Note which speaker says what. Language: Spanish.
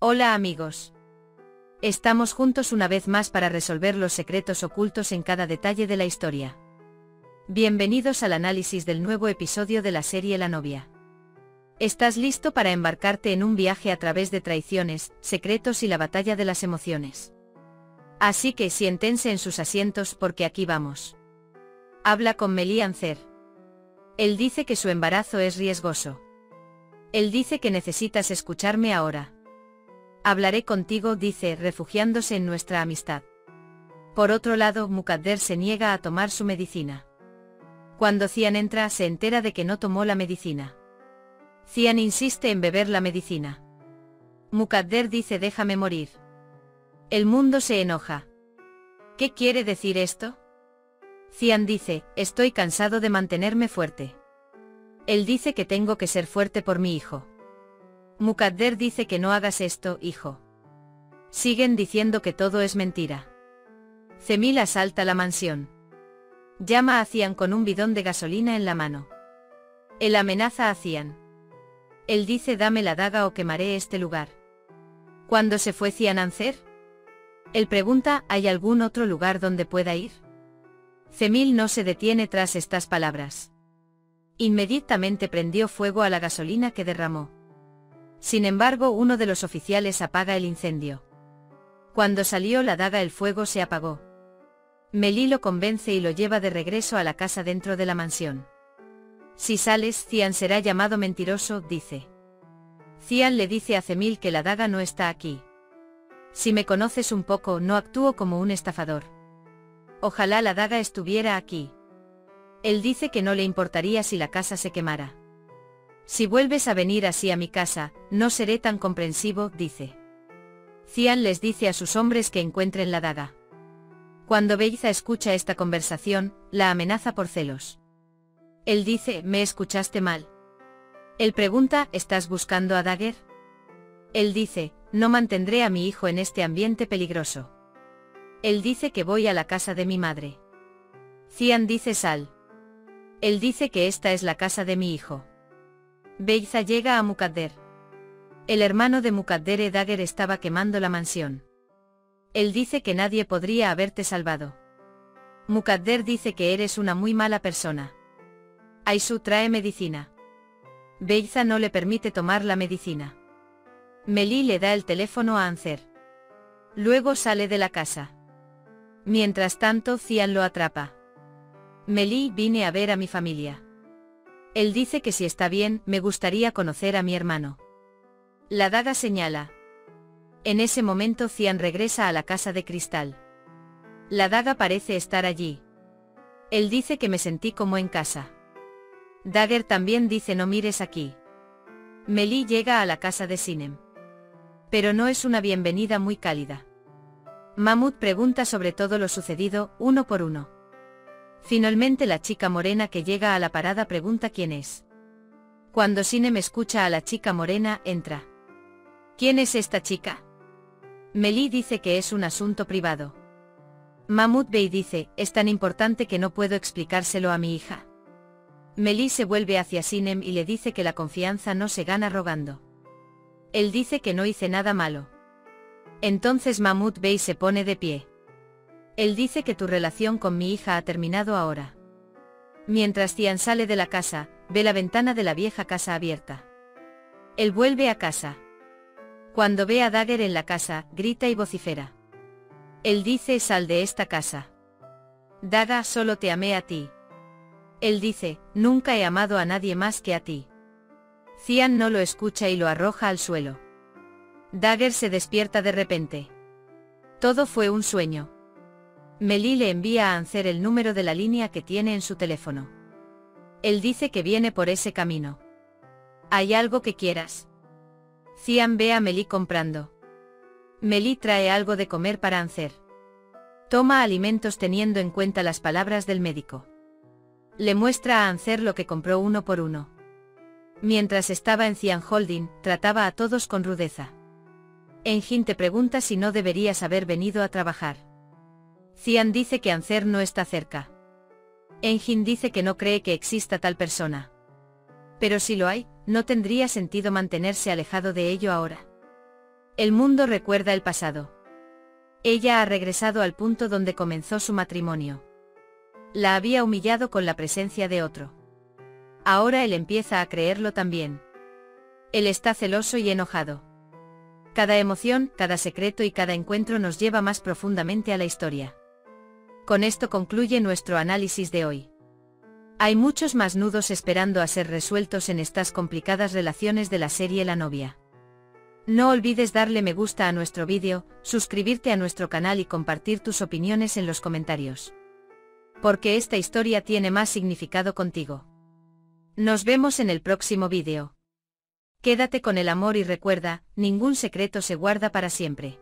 Speaker 1: Hola amigos. Estamos juntos una vez más para resolver los secretos ocultos en cada detalle de la historia. Bienvenidos al análisis del nuevo episodio de la serie La novia. ¿Estás listo para embarcarte en un viaje a través de traiciones, secretos y la batalla de las emociones? Así que siéntense en sus asientos porque aquí vamos. Habla con Mélie Ancel. Él dice que su embarazo es riesgoso. Él dice que necesitas escucharme ahora. Hablaré contigo, dice, refugiándose en nuestra amistad. Por otro lado, Mukadder se niega a tomar su medicina. Cuando Cian entra, se entera de que no tomó la medicina. Cian insiste en beber la medicina. Mukadder dice déjame morir. El mundo se enoja. ¿Qué quiere decir esto? Cian dice, estoy cansado de mantenerme fuerte. Él dice que tengo que ser fuerte por mi hijo. Mukadder dice que no hagas esto, hijo. Siguen diciendo que todo es mentira. Cemil asalta la mansión. Llama a Cian con un bidón de gasolina en la mano. Él amenaza a Cian. Él dice dame la daga o quemaré este lugar. ¿Cuándo se fue Cian Ancel? Él pregunta, ¿hay algún otro lugar donde pueda ir? Cemil no se detiene tras estas palabras. Inmediatamente prendió fuego a la gasolina que derramó. Sin embargo, uno de los oficiales apaga el incendio. Cuando salió la daga, el fuego se apagó. Mélie lo convence y lo lleva de regreso a la casa dentro de la mansión. Si sales, Cian será llamado mentiroso, dice. Cian le dice a Cemil que la daga no está aquí. Si me conoces un poco, no actúo como un estafador. Ojalá la daga estuviera aquí. Él dice que no le importaría si la casa se quemara. Si vuelves a venir así a mi casa, no seré tan comprensivo, dice. Cian les dice a sus hombres que encuentren la daga. Cuando Beyza escucha esta conversación, la amenaza por celos. Él dice, ¿me escuchaste mal? Él pregunta, ¿estás buscando a Dagger? Él dice, no mantendré a mi hijo en este ambiente peligroso. Él dice que voy a la casa de mi madre. Cian dice sal. Él dice que esta es la casa de mi hijo. Beyza llega a Mukadder. El hermano de Mukadder, Dagger, estaba quemando la mansión. Él dice que nadie podría haberte salvado. Mukadder dice que eres una muy mala persona. Aisu trae medicina. Beyza no le permite tomar la medicina. Mélie le da el teléfono a Ancel. Luego sale de la casa. Mientras tanto, Cian lo atrapa. Mélie, vine a ver a mi familia. Él dice que si está bien, me gustaría conocer a mi hermano. La daga señala. En ese momento Cian regresa a la casa de cristal. La daga parece estar allí. Él dice que me sentí como en casa. Dagger también dice no mires aquí. Mélie llega a la casa de Sinem. Pero no es una bienvenida muy cálida. Mahmoud pregunta sobre todo lo sucedido, uno por uno. Finalmente la chica morena que llega a la parada pregunta quién es. Cuando Sinem escucha a la chica morena, entra. ¿Quién es esta chica? Mélie dice que es un asunto privado. Mahmoud Bey dice, es tan importante que no puedo explicárselo a mi hija. Mélie se vuelve hacia Sinem y le dice que la confianza no se gana rogando. Él dice que no hice nada malo. Entonces Mahmoud Bey se pone de pie. Él dice que tu relación con mi hija ha terminado ahora. Mientras Cian sale de la casa, ve la ventana de la vieja casa abierta. Él vuelve a casa. Cuando ve a Dagger en la casa, grita y vocifera. Él dice sal de esta casa. Daga, solo te amé a ti. Él dice, nunca he amado a nadie más que a ti. Cian no lo escucha y lo arroja al suelo. Dagger se despierta de repente. Todo fue un sueño. Mélie le envía a Ancel el número de la línea que tiene en su teléfono. Él dice que viene por ese camino. ¿Hay algo que quieras? Cian ve a Mélie comprando. Mélie trae algo de comer para Ancel. Toma alimentos teniendo en cuenta las palabras del médico. Le muestra a Ancel lo que compró uno por uno. Mientras estaba en Cian Holding, trataba a todos con rudeza. Engin te pregunta si no deberías haber venido a trabajar. Cian dice que Ancel no está cerca. Engin dice que no cree que exista tal persona. Pero si lo hay, no tendría sentido mantenerse alejado de ello ahora. El mundo recuerda el pasado. Ella ha regresado al punto donde comenzó su matrimonio. La había humillado con la presencia de otro. Ahora él empieza a creerlo también. Él está celoso y enojado. Cada emoción, cada secreto y cada encuentro nos lleva más profundamente a la historia. Con esto concluye nuestro análisis de hoy. Hay muchos más nudos esperando a ser resueltos en estas complicadas relaciones de la serie La novia. No olvides darle me gusta a nuestro vídeo, suscribirte a nuestro canal y compartir tus opiniones en los comentarios. Porque esta historia tiene más significado contigo. Nos vemos en el próximo vídeo. Quédate con el amor y recuerda, ningún secreto se guarda para siempre.